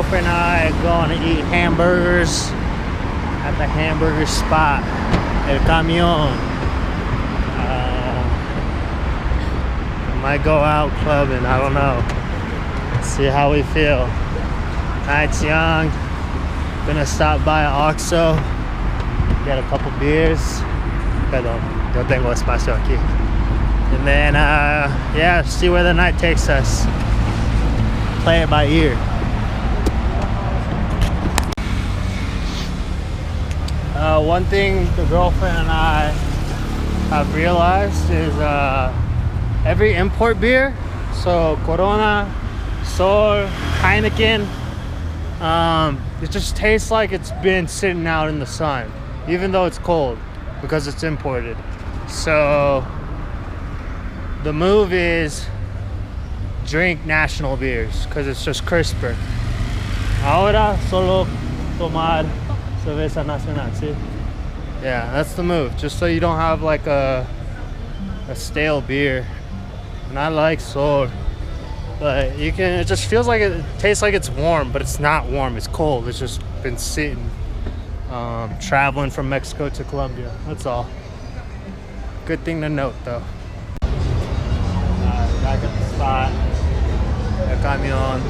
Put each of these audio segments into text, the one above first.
girlfriend and I are going to eat hamburgers at the hamburger spot, El Camion. Might go out clubbing, I don't know. See how we feel. Night's young. Gonna stop by Oxxo, get a couple beers. Perdón, yo tengo espacio aquí. And then, yeah, see where the night takes us. Play it by ear. One thing the girlfriend and I have realized is every import beer, so Corona, Sol, Heineken, it just tastes like it's been sitting out in the sun, even though it's cold, because it's imported. So the move is drink national beers, because it's just crisper. Ahora solo tomar cerveza nacional, ¿sí? Yeah, that's the move, just so you don't have like a stale beer. And I like Sol, but you can, it just feels like it tastes like it's warm, but it's not warm, it's cold. It's just been sitting, traveling from Mexico to Colombia, that's all. Good thing to note though. Back at the spot, El Camion.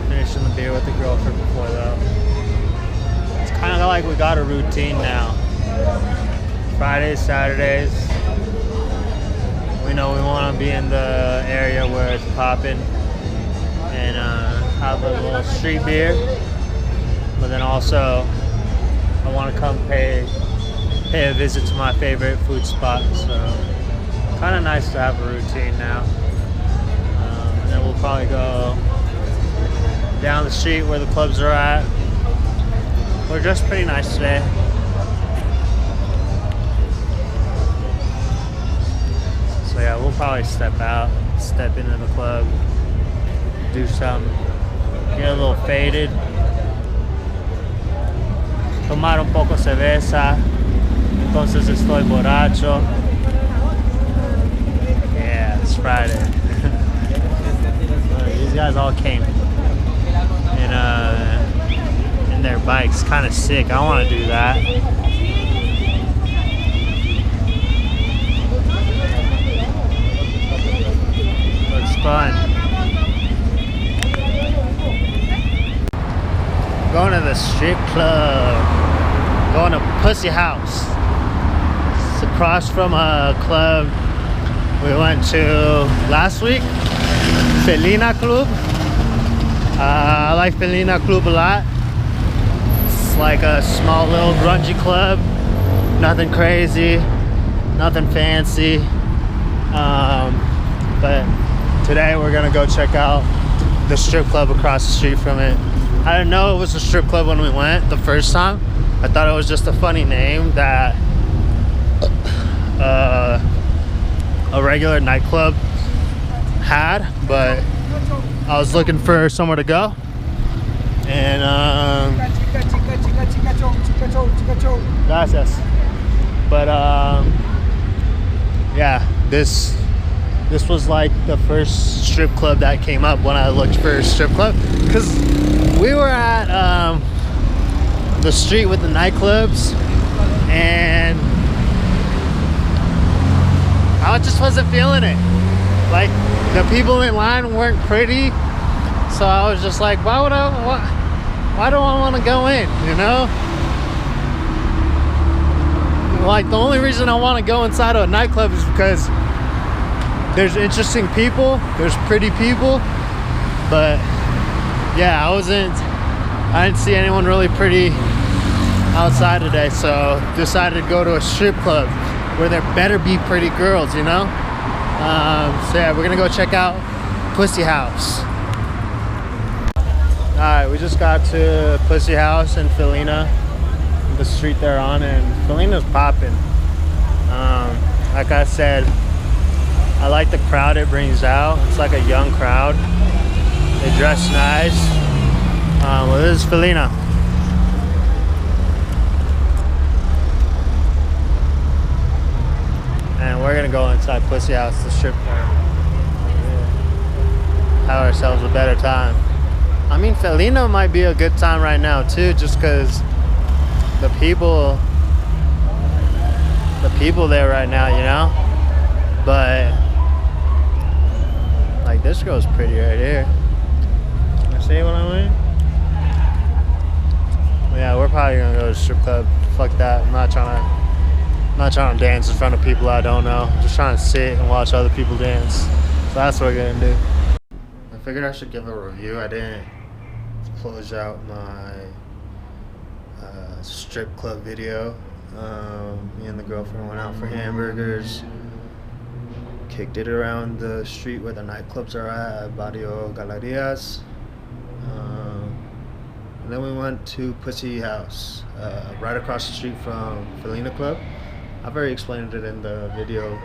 Finishing the beer with the girlfriend before though. It's kind of like we got a routine now. Fridays, Saturdays, we know we want to be in the area where it's popping and have a little street beer, but then also I want to come pay a visit to my favorite food spot, so kind of nice to have a routine now. And then we'll probably go down the street where the clubs are at. We're dressed pretty nice today. So yeah, we'll probably step into the club, do something, get a little faded, tomar un poco cerveza, entonces estoy borracho. Yeah, it's Friday. These guys all came in their bikes, kind of sick. I want to do that. Looks fun. Going to the strip club. Going to Pussy House. It's across from a club we went to last week, Felina Club. I like Felina Club a lot. It's like a small little grungy club. Nothing crazy, nothing fancy. But today we're gonna go check out the strip club across the street from it. I didn't know it was a strip club when we went the first time. I thought it was just a funny name that a regular nightclub had, but I was looking for somewhere to go, and gracias. But yeah, this was like the first strip club that came up when I looked for a strip club, because we were at the street with the nightclubs, and I just wasn't feeling it. Like, the people in line weren't pretty, so I was just like, why do I want to go in, you know? Like, the only reason I want to go inside of a nightclub is because there's interesting people, there's pretty people, but yeah, I didn't see anyone really pretty outside today, so decided to go to a strip club where there better be pretty girls, you know? So yeah, we're gonna go check out Pussy House. Alright, we just got to Pussy House in Felina, the street they're on, and Felina's popping. Like I said, I like the crowd it brings out. It's like a young crowd. They dress nice. Well, this is Felina. And we're gonna go inside Pussy House, the strip club. Yeah. have ourselves a better time. I mean, Felina might be a good time right now too, just because the people there right now, you know. But like, this girl's pretty right here. You see what I mean? Yeah, we're probably gonna go to the strip club. Fuck that. I'm not trying to dance in front of people I don't know. I'm just trying to sit and watch other people dance. So that's what we're gonna do. I figured I should give a review. I didn't close out my strip club video. Me and the girlfriend went out for hamburgers. Kicked it around the street where the nightclubs are at Barrio Galerías. And then we went to Pussy House, right across the street from Felina Club. I've already explained it in the video,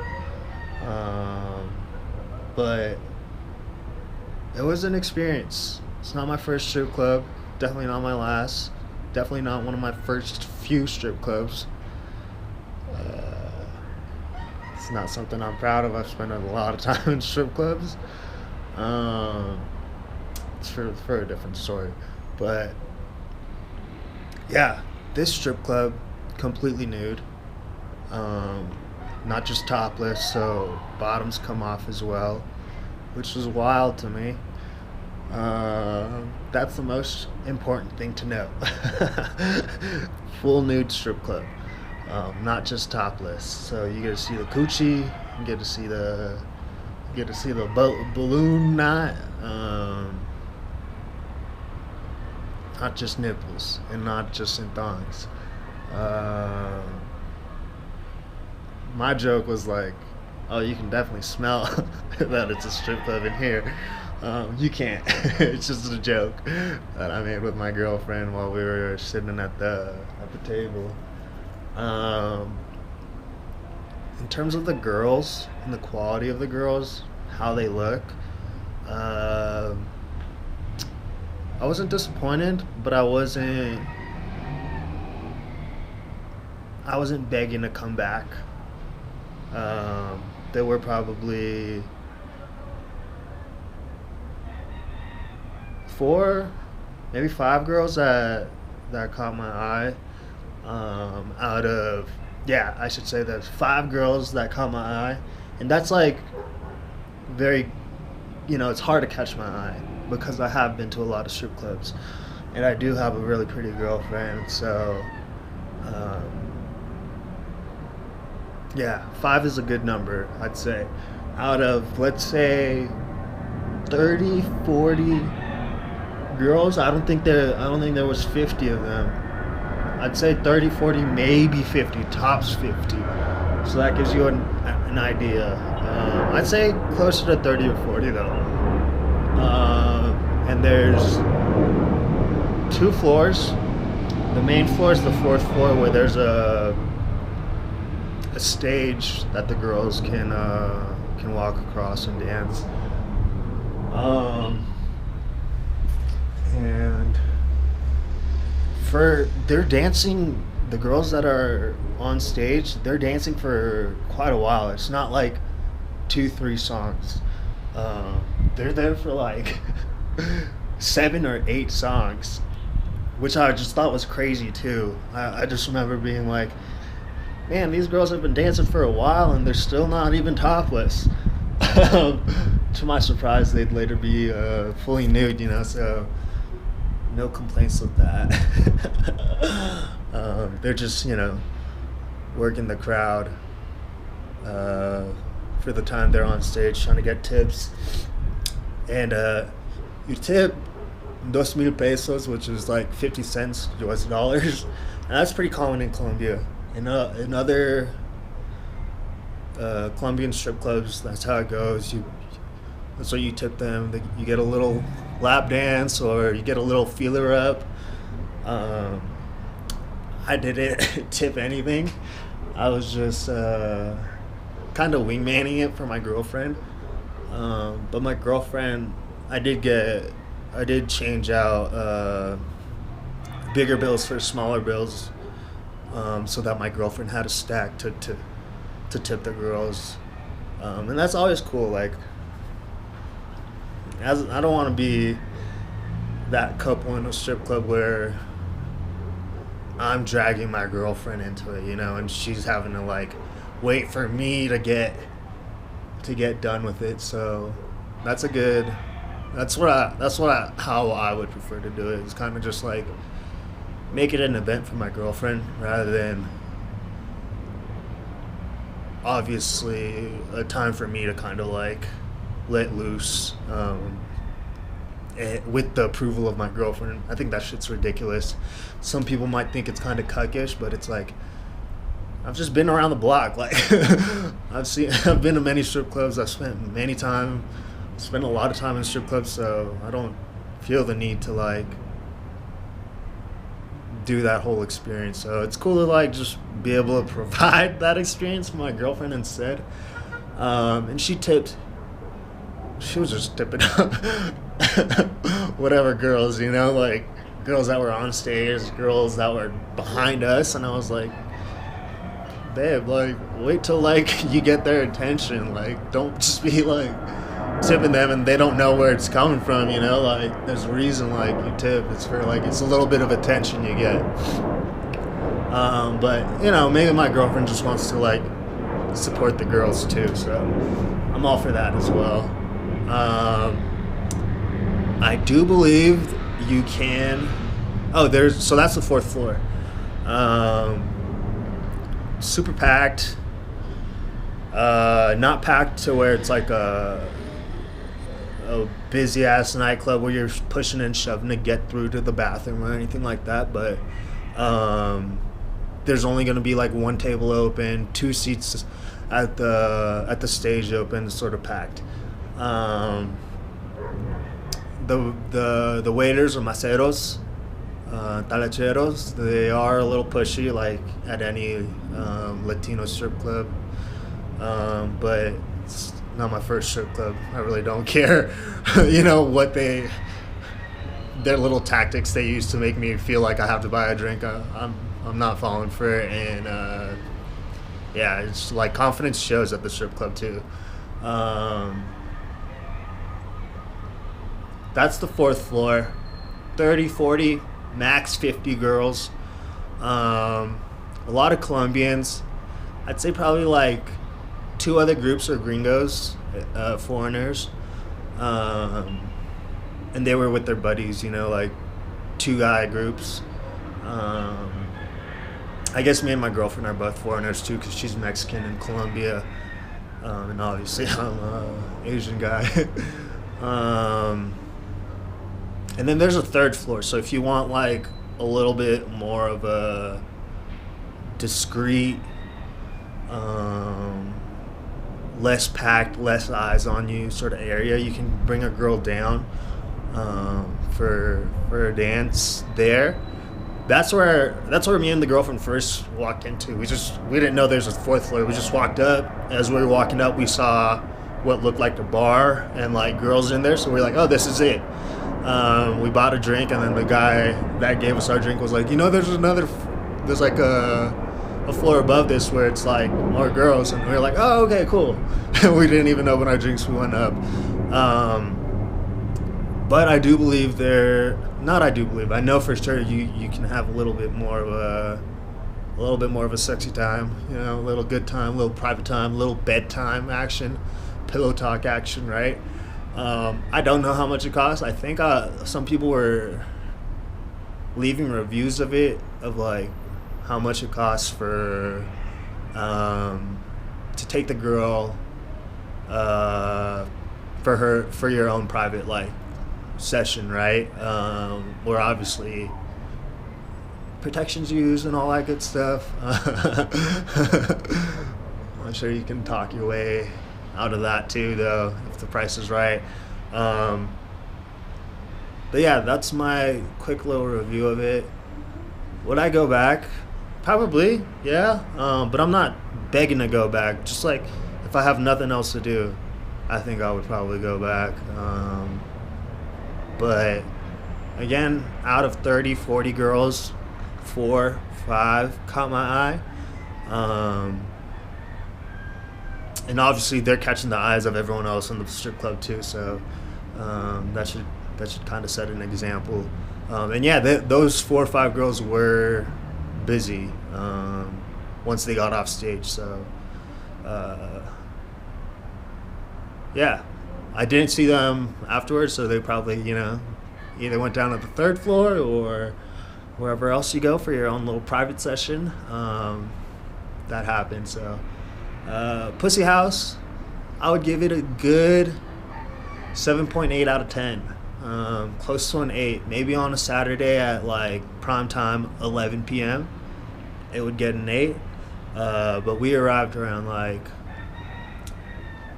but it was an experience. It's not my first strip club, definitely not my last, definitely not one of my first few strip clubs. It's not something I'm proud of. I've spent a lot of time in strip clubs. It's for a different story, but yeah, this strip club completely nude, not just topless, so bottoms come off as well, which was wild to me. That's the most important thing to know. Full nude strip club, not just topless. So you get to see the coochie, you get to see the balloon knot. Not just nipples, and not just in thongs. My joke was like, oh, you can definitely smell that it's a strip club in here. You can't. It's just a joke that I made with my girlfriend while we were sitting at the table. In terms of the girls and the quality of the girls, how they look, I wasn't disappointed, but I wasn't begging to come back. There were probably 4, maybe 5 girls that caught my eye. Out of, yeah, I should say there's 5 girls that caught my eye, and that's like very, it's hard to catch my eye, because I have been to a lot of strip clubs, and I do have a really pretty girlfriend, so yeah, 5 is a good number, I'd say. Out of, let's say, 30, 40 girls, I don't think there was 50 of them. I'd say 30, 40, maybe 50, tops 50. So that gives you an idea. I'd say closer to 30 or 40 though. And there's 2 floors. The main floor is the 4th floor, where there's a stage that the girls can walk across and dance. And they're dancing, the girls that are on stage, they're dancing for quite a while. It's not like 2-3 songs. They're there for like 7 or 8 songs, which I just thought was crazy too. I just remember being like, man, these girls have been dancing for a while and they're still not even topless. To my surprise, they'd later be fully nude, so no complaints with that. They're just, working the crowd for the time they're on stage, trying to get tips. And you tip 2,000 pesos, which is like 50 cents US dollars, and that's pretty common in Colombia. In other Colombian strip clubs, that's how it goes. That's what you tip them. You get a little lap dance, or you get a little feeler up. I didn't tip anything. I was just kind of wingmanning it for my girlfriend. But my girlfriend, I did change out bigger bills for smaller bills, so that my girlfriend had a stack to tip the girls. And that's always cool. Like, as I don't want to be that couple in a strip club where I'm dragging my girlfriend into it, and she's having to like wait for me to get done with it. So that's a good. How I would prefer to do it. It's kind of just like make it an event for my girlfriend rather than obviously a time for me to kind of like let loose with the approval of my girlfriend. I think that shit's ridiculous. Some people might think it's kind of cuckish, but it's like I've just been around the block. Like I've been to many strip clubs. I've spent a lot of time in strip clubs, so I don't feel the need to like do that whole experience. So it's cool to like just be able to provide that experience for my girlfriend instead. And she was just tipping up whatever girls, like girls that were on stage, girls that were behind us, and I was like, babe, like wait till like you get their attention. Like don't just be like tipping them and they don't know where it's coming from, like there's a reason like you tip. It's for like it's a little bit of attention you get. But maybe my girlfriend just wants to like support the girls too, so I'm all for that as well. I do believe you can. So that's the fourth floor. Super packed. Not packed to where it's like a busy ass nightclub where you're pushing and shoving to get through to the bathroom or anything like that, but there's only going to be like one table open, 2 seats at the stage open, sort of packed. The waiters or meseros, talacheros, they are a little pushy like at any Latino strip club, but it's not my first strip club. I really don't care what their little tactics they use to make me feel like I have to buy a drink. I'm not falling for it, and it's like confidence shows at the strip club too. That's the fourth floor. 30, 40, max 50 girls. A lot of Colombians. I'd say probably like 2 other groups are gringos, foreigners. And they were with their buddies, like 2 guy groups. I guess me and my girlfriend are both foreigners too, because she's Mexican in Colombia. And obviously I'm an Asian guy. And then there's a 3rd floor. So if you want like a little bit more of a discreet, less packed, less eyes on you sort of area, you can bring a girl down for a dance there. That's where me and the girlfriend first walked into. We didn't know there's a 4th floor. We just walked up. As we were walking up, we saw what looked like a bar and like girls in there. So we were like, oh, this is it. We bought a drink, and then the guy that gave us our drink was like, there's like a floor above this where it's like more girls, and we were like, oh, okay, cool. We didn't even open our drinks. We went up. But I do believe I know for sure you can have a little bit more of a sexy time, a little good time, a little private time, a little bedtime action, pillow talk action, right? I don't know how much it costs. I think some people were leaving reviews of it, of like how much it costs for to take the girl for your own private like session, right? Where obviously protection's used and all that good stuff. I'm sure you can talk your way out of that too, though, if the price is right. But yeah, that's my quick little review of it. Would I go back? Probably, yeah. But I'm not begging to go back. Just like if I have nothing else to do, I think I would probably go back. But again, out of 30, 40 girls, 4, 5 caught my eye. And obviously they're catching the eyes of everyone else in the strip club too, so That should kind of set an example. And yeah, those 4 or 5 girls were busy once they got off stage. So yeah, I didn't see them afterwards, so they probably, either went down to the 3rd floor or wherever else you go for your own little private session. That happened. So Pussy House, I would give it a good 7.8 out of 10. Close to an 8. Maybe on a Saturday at like prime time, 11 p.m., it would get an 8. But we arrived around like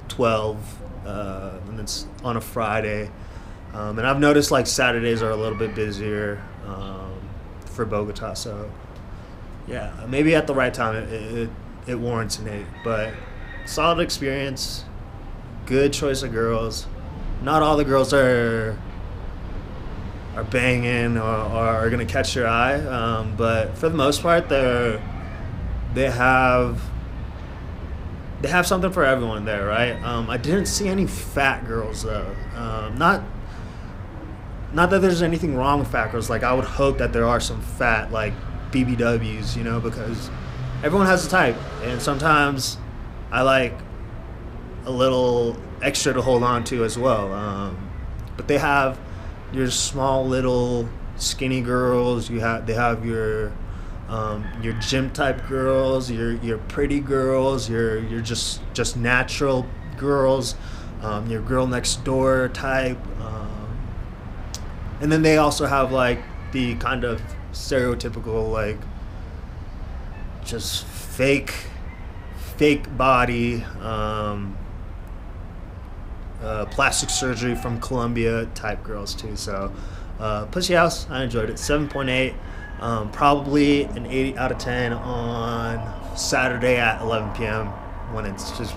12, and it's on a Friday. And I've noticed like Saturdays are a little bit busier for Bogota. So yeah, maybe at the right time it warrants an 8. But solid experience, good choice of girls. Not all the girls are banging or are gonna catch your eye, but for the most part, they have something for everyone there, right? I didn't see any fat girls though. Not that there's anything wrong with fat girls. Like, I would hope that there are some fat like BBWs, because everyone has a type, and sometimes I like a little extra to hold on to as well. But they have your small little skinny girls. They have your gym type girls, your pretty girls, your just natural girls, your girl next door type, and then they also have like the kind of stereotypical like just fake body, plastic surgery from Colombia type girls too. So Pussy House, I enjoyed it. 7.8. Probably an 8 out of 10 on Saturday at 11 p.m. when it's just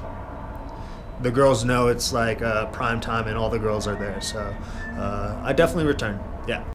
the girls know it's like prime time and all the girls are there. So I definitely return. Yeah.